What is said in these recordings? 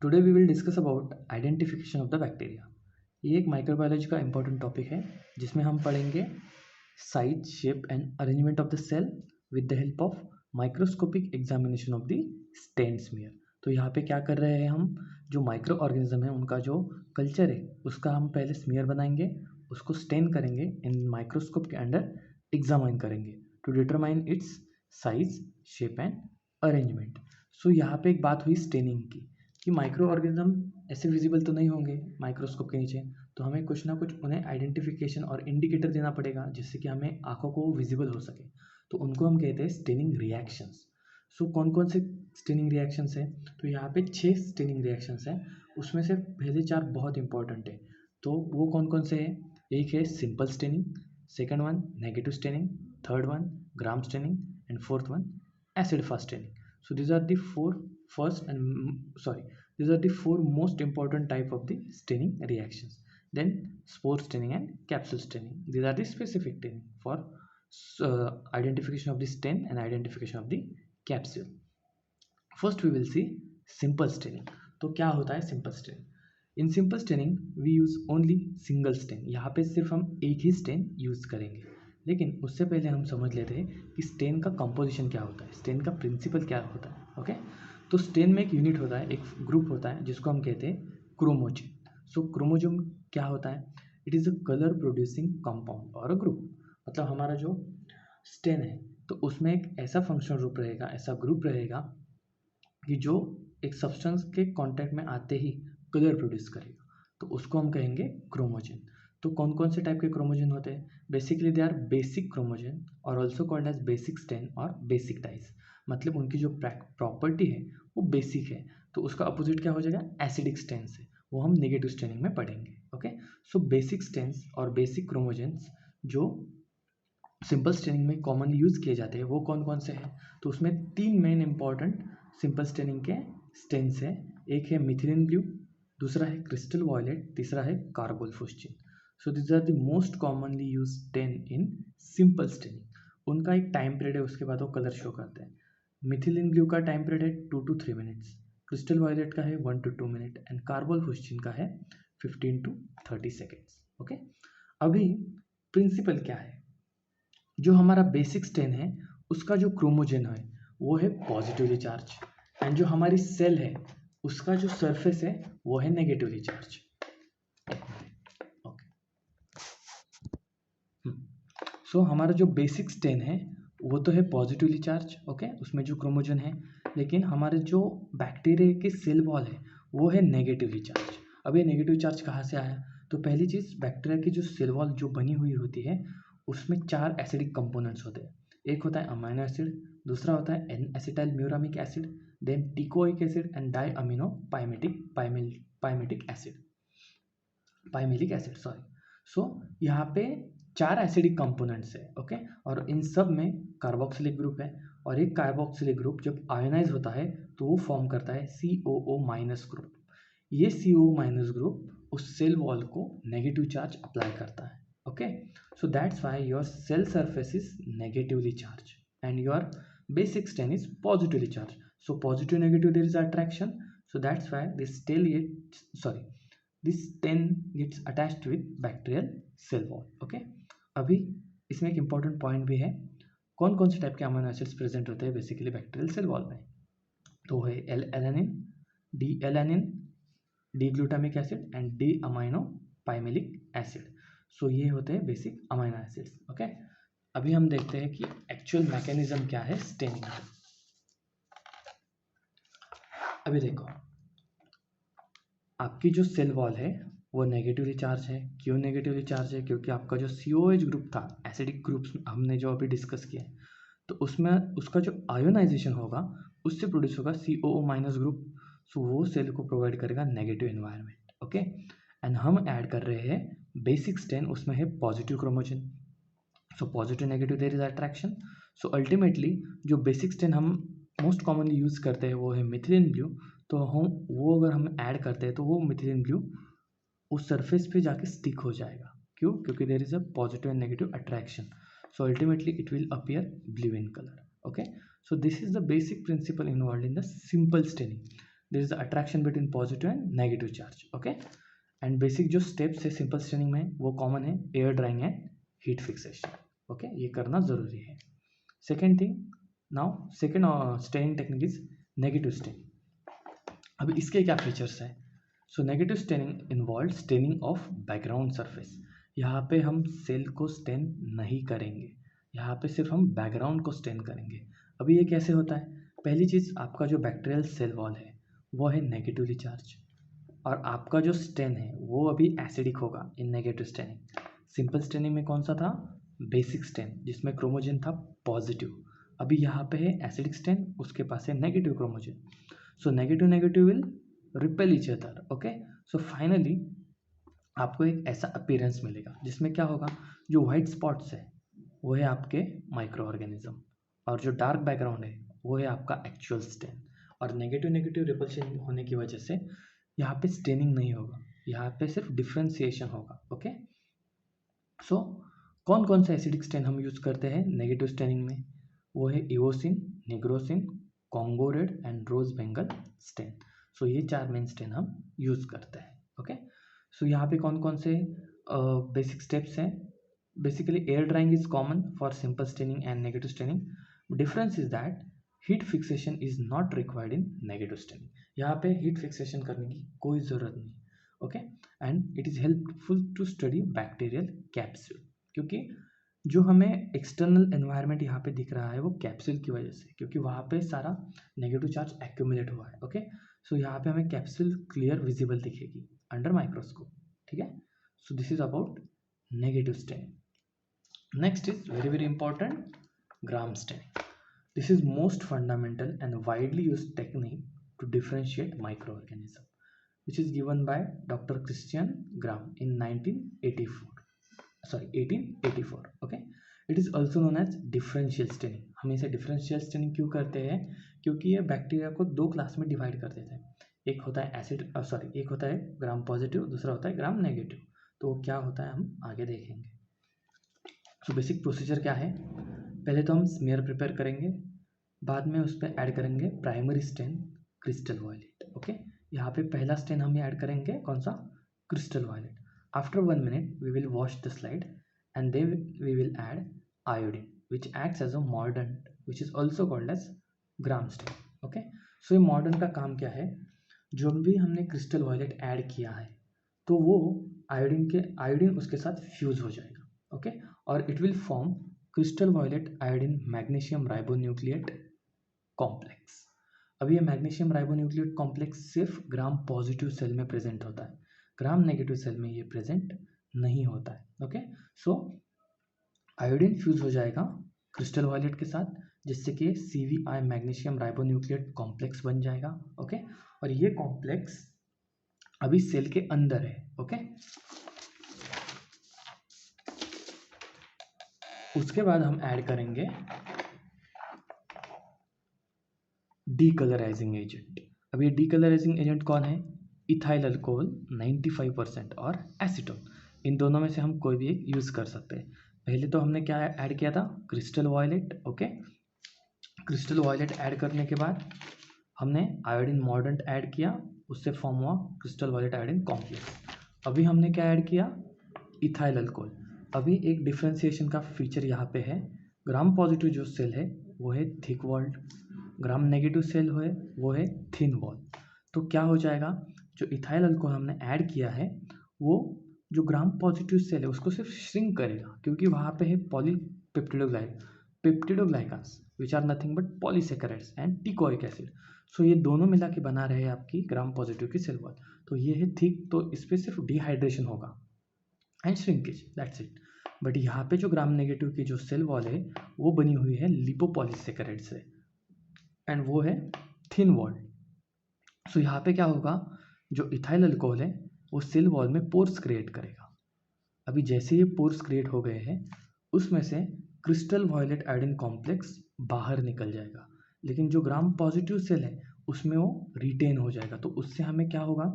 Today we will discuss about identification of the bacteria. ये एक microbiology का important topic है जिसमें हम पढ़ेंगे size, shape and arrangement of the cell with the help of microscopic examination of the stain smear. तो यहाँ पे क्या कर रहे हैं हम, जो माइक्रो ऑर्गेनिज्म है उनका जो कल्चर है उसका हम पहले स्मीयर बनाएंगे, उसको स्टेन करेंगे, इन माइक्रोस्कोप के अंडर एग्जामाइन करेंगे to determine its size, shape and arrangement. So यहाँ पे एक बात हुई स्टेनिंग की कि माइक्रो ऑर्गेनिज्म ऐसे विजिबल तो नहीं होंगे माइक्रोस्कोप के नीचे, तो हमें कुछ ना कुछ उन्हें आइडेंटिफिकेशन और इंडिकेटर देना पड़ेगा जिससे कि हमें आंखों को विजिबल हो सके। तो उनको हम कहते हैं स्टेनिंग रिएक्शंस। सो कौन कौन से स्टेनिंग रिएक्शंस हैं? तो यहाँ पे 6 स्टेनिंग रिएक्शंस हैं, उसमें से पहले 4 बहुत इंपॉर्टेंट है। तो वो कौन कौन से हैं? एक है simple staining, second one negative staining, third one gram staining and fourth one acid fast staining. So these are the four most important type of the staining reactions. Then spore staining and capsule staining. These are the specific staining for identification of the stain and identification of the capsule. First we will see simple staining. तो क्या होता है simple staining? In simple staining we use only single stain. यहाँ पे सिर्फ हम एक ही stain use करेंगे, लेकिन उससे पहले हम समझ लेते हैं कि स्टेन का कंपोजिशन क्या होता है, स्टेन का प्रिंसिपल क्या होता है। ओके, तो स्टेन में एक यूनिट होता है, एक ग्रुप होता है जिसको हम कहते हैं क्रोमोजिन। सो क्रोमोजोम क्या होता है? It is a colour producing compound और अ ग्रुप। मतलब हमारा जो स्टेन है तो उसमें एक ऐसा फंक्शनल ग्रुप रहेगा, ऐसा ग्रुप रहेगा कि जो एक सब्सटेंस के कांटेक्ट में आते ही कलर प्रोड्यूस करेगा, तो उसको हम कहेंगे क्रोमोजिन। तो कौन कौन से टाइप के क्रोमोजिन होते हैं? Basically they are basic chromogen और also called as basic stain और बेसिक डाइज। मतलब उनकी जो प्रॉपर्टी है वो बेसिक है, तो उसका अपोजिट क्या हो जाएगा? एसिडिक स्टेन से, वो हम नेगेटिव स्टेनिंग में पढ़ेंगे। ओके, सो बेसिक स्टेन्स और बेसिक क्रोमोजेंस जो सिंपल स्टेनिंग में कॉमनली यूज किए जाते हैं वो कौन कौन से हैं? तो उसमें 3 मेन इंपॉर्टेंट सिंपल स्टेनिंग के स्टेन्स हैं। एक है मिथिलिन ब्लू, दूसरा है क्रिस्टल वॉयलेट, तीसरा है carbol fuchsin. So this are the most commonly use stain in simple staining. उनका एक टाइम पीरियड है, उसके बाद वो कलर शो करते हैं। मिथिलिन ब्लू का टाइम पीरियड है 2 to 3 मिनट्स, क्रिस्टल वॉयलेट का है 1 to 2 मिनट एंड कार्बोल्फोस्चिन का है 15 to 30 सेकेंड्स। ओके, अभी प्रिंसिपल क्या है? जो हमारा बेसिक स्टेन है उसका जो क्रोमोजन है वो है पॉजिटिवली चार्ज, एंड जो हमारी सेल है उसका जो सरफेस है वो है नेगेटिवली चार्ज। ओके, सो हमारा जो बेसिक स्टेन है वो तो है पॉजिटिवली चार्ज, ओके, उसमें जो क्रोमोजन है, लेकिन हमारे जो बैक्टीरिया के सेल वॉल है वो है नेगेटिवली चार्ज। अब ये नेगेटिव चार्ज कहाँ से आया? तो पहली चीज़, बैक्टीरिया की जो सेल वॉल जो बनी हुई होती है उसमें 4 एसिडिक कंपोनेंट्स होते हैं। एक होता है अमाइनो एसिड, दूसरा होता है N acetyl muramic acid, then teichoic acid and di amino pimelic acid sorry. So यहाँ पे 4 एसिडिक कंपोनेंट्स है, ओके, और इन सब में कार्बोक्सिलिक ग्रुप है, और एक कार्बोक्सिलिक ग्रुप जब आयोनाइज होता है तो वो फॉर्म करता है COO माइनस ग्रुप। ये COO माइनस ग्रुप उस सेल वॉल को नेगेटिव चार्ज अप्लाई करता है। Okay, so that's why your cell surface is negatively charged and your basic stain is positively charged. So positive negative there is attraction, so that's why this stain gets attached with bacterial cell wall. Okay, अभी इसमें एक important point भी है, कौन कौन से type के amino acids present होते हैं बेसिकली बैक्टीरियल सेल वॉल में? तो है L-alanine, D-alanine, D-glutamic acid and D-amino pimelic acid. So ये होते हैं बेसिक अमीनो एसिड्स। ओके, अभी हम देखते हैं कि एक्चुअल मैकेनिज्म क्या है स्टेनिंग का। अभी देखो, आपकी जो सेल वॉल है वो नेगेटिवली चार्ज है। क्यों नेगेटिवली चार्ज है? क्योंकि आपका जो COH ग्रुप था, एसिडिक ग्रुप्स हमने जो अभी डिस्कस किया है, तो उसमें उसका जो आयोनाइजेशन होगा उससे प्रोड्यूस होगा COO माइनस ग्रुप। सो वो सेल को प्रोवाइड करेगा नेगेटिव एनवायरनमेंट। ओके, एंड हम ऐड कर रहे हैं बेसिक स्टेन, उसमें है positive chromogen. So positive negative there is attraction. So ultimately जो बेसिक स्टेन हम मोस्ट कॉमनली यूज करते हैं वो है मिथिलिन ब्लू। तो अगर हम ऐड करते हैं तो वो मिथिलिन ब्लू उस सरफेस पे जाके स्टिक हो जाएगा। क्यों? क्योंकि there is a positive and negative attraction, so ultimately it will appear blue in colour. Okay, so this is the basic principle involved in the simple staining. There is attraction between positive and negative charge. Okay, and basic जो steps है simple staining में वो common है, air drying and heat fixation. Okay, ये करना जरूरी है. Second thing, now second staining technique is negative staining. अभी इसके क्या फीचर्स हैं? So negative staining involve staining of background surface. यहाँ पे हम सेल को स्टेन नहीं करेंगे, यहाँ पे सिर्फ हम बैकग्राउंड को स्टेन करेंगे. अभी ये कैसे होता है? पहली चीज़, आपका जो बैक्टीरियल सेल वॉल है वो है नेगेटिवली चार्ज, और आपका जो स्टेन है वो अभी एसिडिक होगा इन नेगेटिव स्टेनिंग. सिंपल स्टेनिंग में कौन सा था? बेसिक स्टेन, जिसमें क्रोमोजन था पॉजिटिव. अभी यहाँ पे है एसिडिक स्टेन, उसके पास है negative chromogen. So negative negative will repel each other. Okay, so finally आपको एक ऐसा अपीयरेंस मिलेगा जिसमें क्या होगा, जो वाइट स्पॉट्स है वो है आपके माइक्रो ऑर्गेनिज्म, और जो डार्क बैकग्राउंड है वो है आपका एक्चुअल स्टेन. और नेगेटिव नेगेटिव रिपल्शन होने की वजह से यहाँ पे स्टेनिंग नहीं होगा, यहाँ पे सिर्फ डिफ्रेंसिएशन होगा. ओके, सो कौन कौन सा एसिडिक स्टेन हम यूज़ करते हैं नेगेटिव स्टेनिंग में? वो है eosin, nigrosin, Congo red and rose Bengal stain. So ये 4 मेन स्टेन हम यूज़ करते हैं. ओके, सो यहाँ पे कौन कौन से बेसिक स्टेप्स हैं? Basically air drying is common for simple staining and negative staining. Difference is that heat fixation is not required in negative staining. यहाँ पे हीट फिक्सेशन करने की कोई ज़रूरत नहीं. Okay, and it is helpful to study bacterial capsule, क्योंकि जो हमें एक्सटर्नल एनवायरनमेंट यहाँ पे दिख रहा है वो कैप्सूल की वजह से, क्योंकि वहाँ पे सारा नेगेटिव चार्ज एक्यूमुलेट हुआ है. ओके, सो यहाँ पे हमें कैप्सूल क्लियर विजिबल दिखेगी अंडर माइक्रोस्कोप. ठीक है, सो this is about negative staining. Next is very very important, gram staining. This is most fundamental and widely used technique to differentiate microorganisms, which is given by Dr. Christian Gram in 1884. Okay, it is also known as differential staining. हम इसे differential staining क्यों करते हैं? क्योंकि ये bacteria को 2 class में divide कर देते हैं. एक होता है एक होता है ग्राम पॉजिटिव, दूसरा होता है ग्राम नेगेटिव. तो क्या होता है हम आगे देखेंगे. सो बेसिक प्रोसीजर क्या है? पहले तो हम स्मेयर प्रिपेयर करेंगे, बाद में उस पर ऐड करेंगे primary stain crystal violet. Okay, यहाँ पे पहला स्टेन हम ऐड करेंगे कौन सा? Crystal violet. After 1 minute we will wash the slide and then we will add iodine which acts as a mordant which is also called as Gram stain. Okay, so ये mordant का काम क्या है? जो भी हमने क्रिस्टल वायलेट ऐड किया है तो वो आयोडीन उसके साथ फ्यूज हो जाएगा. ओके, और it will form crystal violet iodine magnesium ribonucleate complex. अब ये मैग्नीशियम राइबोन्यूक्लिएट कॉम्प्लेक्स सिर्फ ग्राम पॉजिटिव सेल में प्रेजेंट होता है, ग्राम नेगेटिव सेल में ये प्रेजेंट नहीं होता है. ओके, सो आयोडीन फ्यूज हो जाएगा क्रिस्टल वायलेट के साथ, जिससे कि CVI मैग्नीशियम राइबोन्यूक्लिएट कॉम्प्लेक्स बन जाएगा. ओके, और ये कॉम्प्लेक्स अभी सेल के अंदर है. ओके, उसके बाद हम ऐड करेंगे डीकलराइजिंग एजेंट. अब ये डीकलराइजिंग एजेंट कौन है? इथाइल अल्कोहल 95% और एसीटोन. इन दोनों में से हम कोई भी एक यूज़ कर सकते हैं. पहले तो हमने क्या ऐड किया था? Crystal violet. Okay, crystal violet add करने के बाद हमने आयोडीन मॉर्डेंट ऐड किया, उससे फॉर्म हुआ क्रिस्टल वायलेट आयोडीन कॉम्प्लेक्स. अभी हमने क्या ऐड किया? Ethyl alcohol. अभी एक डिफ्रेंसिएशन का फीचर यहाँ पे है. ग्राम पॉजिटिव जो सेल है वो है thick walled, Gram negative cell है वो है थिन वॉल. तो क्या हो जाएगा? जो इथाइल अल्कोहल हमने ऐड किया है वो जो ग्राम पॉजिटिव सेल है उसको सिर्फ श्रिंक करेगा, क्योंकि वहाँ पे है peptidoglycans which are nothing but polysaccharides and teichoic acid. So ये दोनों मिला के बना रहे आपकी ग्राम पॉजिटिव की सेल वॉल. तो ये है थिक, तो इस पर सिर्फ डिहाइड्रेशन होगा and shrinkage, that's it. But यहाँ पे जो ग्राम नेगेटिव की जो सेल वॉल है वो बनी हुई है लिपोपॉलीसेकेराइड से, एंड वो है थिन वॉल. सो यहाँ पे क्या होगा? जो इथाइल अल्कोहल है वो सेल वॉल में पोर्स क्रिएट करेगा. अभी जैसे ये पोर्स क्रिएट हो गए हैं उसमें से क्रिस्टल वायलेट आयोडीन कॉम्प्लेक्स बाहर निकल जाएगा, लेकिन जो ग्राम पॉजिटिव सेल है उसमें वो रिटेन हो जाएगा. तो उससे हमें क्या होगा?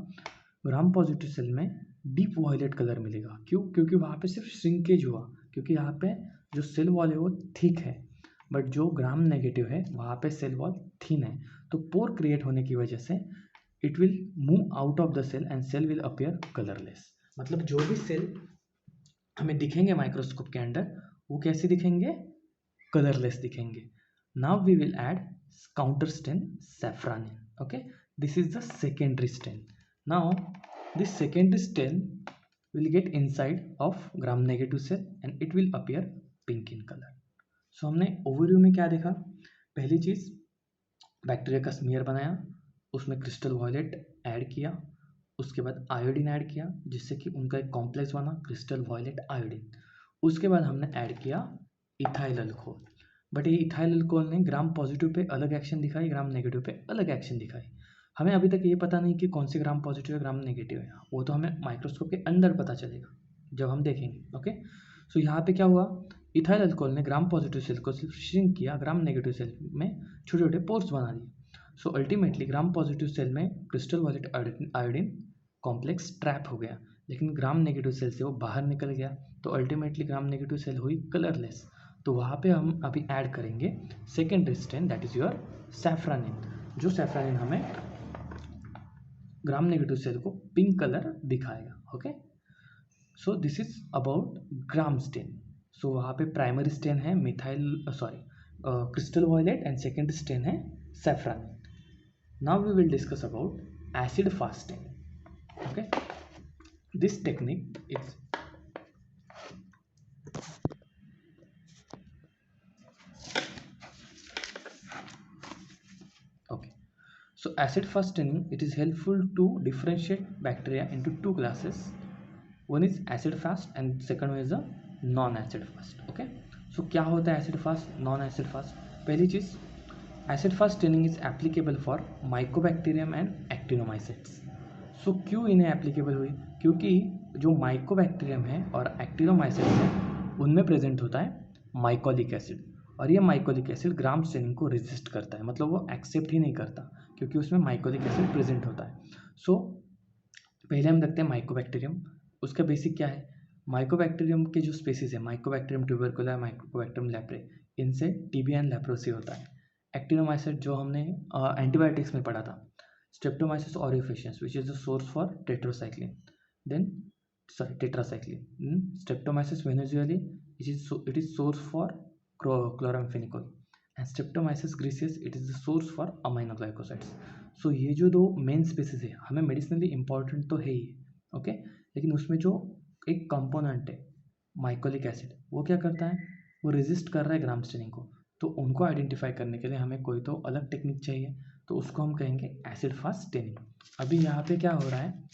ग्राम पॉजिटिव सेल में डीप वायलेट कलर मिलेगा. क्यों? क्योंकि वहाँ पे सिर्फ श्रिंकेज हुआ, क्योंकि यहाँ पे जो सेल वॉल है वो थिक है, बट जो ग्राम नेगेटिव है वहाँ पे सेल वॉल थिन है. तो पोर क्रिएट होने की वजह से it will move out of the cell and cell will appear colorless. मतलब जो भी सेल हमें दिखेंगे माइक्रोस्कोप के अंदर वो कैसे दिखेंगे, कलरलेस दिखेंगे. Now we will add counter stain safranin. Okay, this is the secondary stain. Now this secondary stain will get inside of gram negative cell and it will appear pink in color. So हमने overview में क्या देखा, पहली चीज bacteria का smear बनाया, उसमें crystal violet add किया, उसके बाद आयोडीन ऐड किया जिससे कि उनका एक कॉम्प्लेक्स बना क्रिस्टल वॉयलेट आयोडीन. उसके बाद हमने ऐड किया इथाइल अल्कोहल. बट ये इथाइल अल्कोहल ने ग्राम पॉजिटिव पे अलग एक्शन दिखाई, ग्राम नेगेटिव पे अलग एक्शन दिखाई. हमें अभी तक ये पता नहीं कि कौन से ग्राम पॉजिटिव है ग्राम नेगेटिव है, वो तो हमें माइक्रोस्कोप के अंदर पता चलेगा जब हम देखेंगे. ओके, सो यहाँ पे क्या हुआ, इथाइल अल्कोहल ने ग्राम पॉजिटिव सेल को सिर्फ श्रिंक किया, ग्राम नेगेटिव सेल में छोटे छोटे पोर्स बना दिए. So ultimately Gram positive cell में crystal violet iodine complex trap हो गया, लेकिन ग्राम नेगेटिव सेल से वो बाहर निकल गया. तो अल्टीमेटली ग्राम नेगेटिव सेल हुई कलरलेस. तो वहाँ पे हम अभी ऐड करेंगे secondary stain that is your safranin. जो सैफ्रानिन हमें ग्राम नेगेटिव सेल को पिंक कलर दिखाएगा. Okay, so this is about Gram stain. So वहाँ पे प्राइमरी स्टेन है methyl crystal violet and second stain है safranin. Now we will discuss about acid fast stain. Okay, this technique is So acid fast staining, it is helpful to differentiate bacteria into two classes. One is acid fast and second one is the non-acid fast. Okay, so क्या होता है acid fast, non-acid fast? पहली चीज़, acid fast staining is applicable for mycobacterium and actinomycetes. So क्यों इन्हें applicable हुई, क्योंकि जो mycobacterium है और actinomycetes है उनमें प्रेजेंट होता है माइकोलिक एसिड, और ये माइकोलिक एसिड ग्राम स्टेनिंग को रेजिस्ट करता है, मतलब वो एक्सेप्ट ही नहीं करता क्योंकि उसमें माइकोलिक एसिड प्रेजेंट होता है. सो पहले हम देखते हैं माइकोबैक्टीरियम. उसका बेसिक क्या है, माइकोबैक्टीरियम के जो स्पेसीज है माइकोबैक्टीरियम ट्यूबरकुला, माइकोबैक्टीरियम लेप्रे, इनसे टीबी एंड लेप्रोसी होता है. एक्टिनोमाइसिस जो हमने एंटीबायोटिक्स में पढ़ा था, Streptomyces aureofaciens which is the source for tetracycline, then Streptomyces venezuelae, it is source for chloramphenicol, and Streptomyces griseus, it is the source for aminoglycosides. So ये जो दो मेन स्पीसीज है हमें मेडिसिनली इंपॉर्टेंट तो है ही, ओके, लेकिन उसमें जो एक कंपोनेंट है माइकोलिक एसिड वो क्या करता है, वो रेजिस्ट कर रहा है ग्राम स्टेनिंग को. तो उनको आइडेंटिफाई करने के लिए हमें कोई तो अलग टेक्निक चाहिए, तो उसको हम कहेंगे एसिड फास्ट स्टेनिंग. अभी यहाँ पे क्या हो रहा है,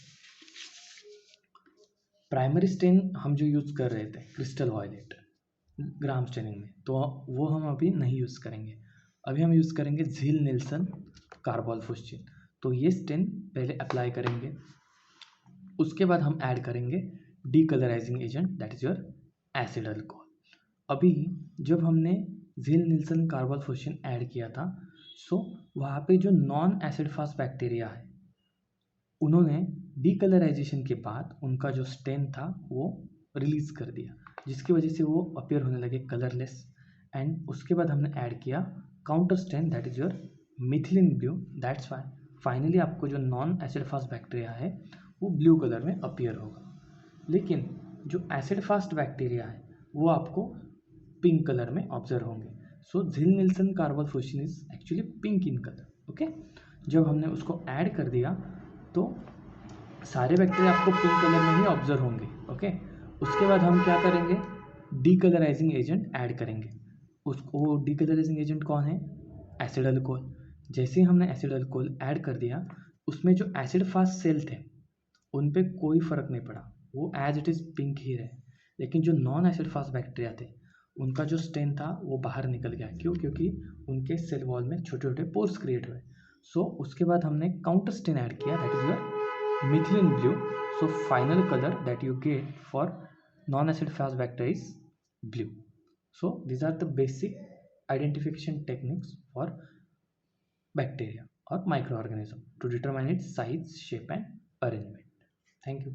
प्राइमरी स्टेन हम जो यूज़ कर रहे थे क्रिस्टल वॉयलेट ग्राम स्टेनिंग में, तो वो हम अभी नहीं यूज़ करेंगे. अभी हम यूज़ करेंगे झील निल्सन कार्बोल्फोस्चिन. तो ये स्टेन पहले अप्लाई करेंगे, उसके बाद हम ऐड करेंगे डीकलराइजिंग agent that is your acid alcohol. अभी जब हमने झील निल्सन कार्बोल्फोस्चिन ऐड किया था, सो वहाँ पे जो नॉन एसिड फास्ट बैक्टीरिया है उन्होंने डीकलराइजेशन के बाद उनका जो स्टेन था वो रिलीज कर दिया, जिसकी वजह से वो अपीयर होने लगे कलरलेस. एंड उसके बाद हमने ऐड किया counter stand that is your methylene blue. That's why finally आपको जो नॉन एसिड फास्ट बैक्टीरिया है वो ब्लू कलर में अपीयर होगा, लेकिन जो एसिड फास्ट बैक्टीरिया है वो आपको पिंक कलर में ऑब्जर्व होंगे. So Ziehl Neelsen carbol fuchsin is actually pink in colour. Okay, जब हमने उसको ऐड कर दिया तो सारे बैक्टीरिया आपको पिंक कलर में ही ऑब्जर्व होंगे. ओके, उसके बाद हम क्या करेंगे, डीकलराइजिंग एजेंट ऐड करेंगे. उसको डीकलराइजिंग एजेंट कौन है, एसिड अल्कोहल. जैसे ही हमने एसिड अल्कोहल ऐड कर दिया, उसमें जो एसिड फास्ट सेल थे उन पे कोई फ़र्क नहीं पड़ा, वो एज इट इज़ पिंक ही रहे. लेकिन जो नॉन एसिड फास्ट बैक्टीरिया थे उनका जो स्टेन था वो बाहर निकल गया. क्यों, क्योंकि उनके सेल वॉल में छोटे छोटे पोर्स क्रिएट हुए. सो उसके बाद हमने काउंटर स्टेन ऐड किया that is your methylene blue. So final color that you get for non-acid fast bacteria is blue. So these are the basic identification techniques for bacteria or microorganism to determine its size, shape and arrangement. Thank you.